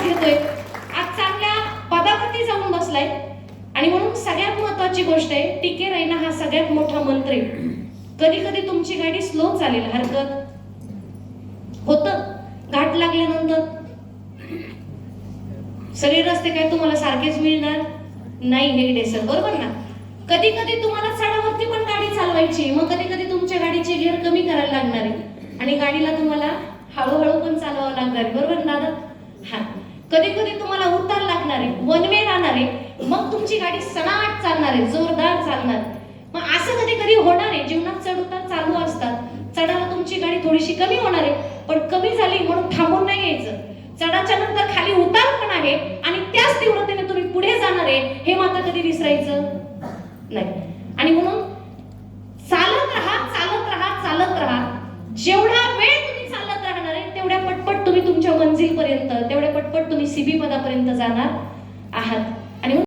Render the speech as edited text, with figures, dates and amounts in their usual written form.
घेतोय, आज चांगल्या पदावरती जाऊन बसलाय. आणि म्हणून सगळ्यात महत्वाची गोष्ट आहे, टिके राहीना हा सगळ्यात मोठा मंत्र आहे. कधी कधी तुमची गाडी स्लो चालेल, हरकत होतं. घाट लागल्यानंतर सगळे रस्ते काय तुम्हाला सारखेच मिळणार नाही, हेगडे सर, बरोबर ना? कधी कधी तुम्हाला चढावरती पण गाडी चालवायची, मग कधी कधी तुमच्या गाडीचे गिअर कमी करायला लागणार आहे आणि गाडीला तुम्हाला हळूहळू पण चालवावं लागणार आहे, बरोबर ना दादा? हा, कधी कधी तुम्हाला उतार लागणार आहे, वन वे राहणार आहे, मग तुमची गाडी सनाट चालणार आहे, जोरदार चालणार. मग असं कधी कधी होणार आहे, जीवनात चढ उतार चालू असतात. चढायला तुमची गाडी थोडीशी कमी होणार आहे, पण कमी झाली म्हणून थांबून नाही यायचं. चढाच्या नंतर खाली उतार पण आहे आणि त्याच तीव्रतेने तुम्ही पुढे जाणार आहे, हे मात्र कधी विसरायचं नाही. आणि म्हणून चालत राहा, चालत राहा, चालत राहा. जेवढा वेळ तुम्ही चालत राहणार आहे तेवढ्या पटपट तुम्ही तुमच्या मंजिलपर्यंत, तेवढ्या पटपट तुम्ही सीबी पदापर्यंत जाणार आहात.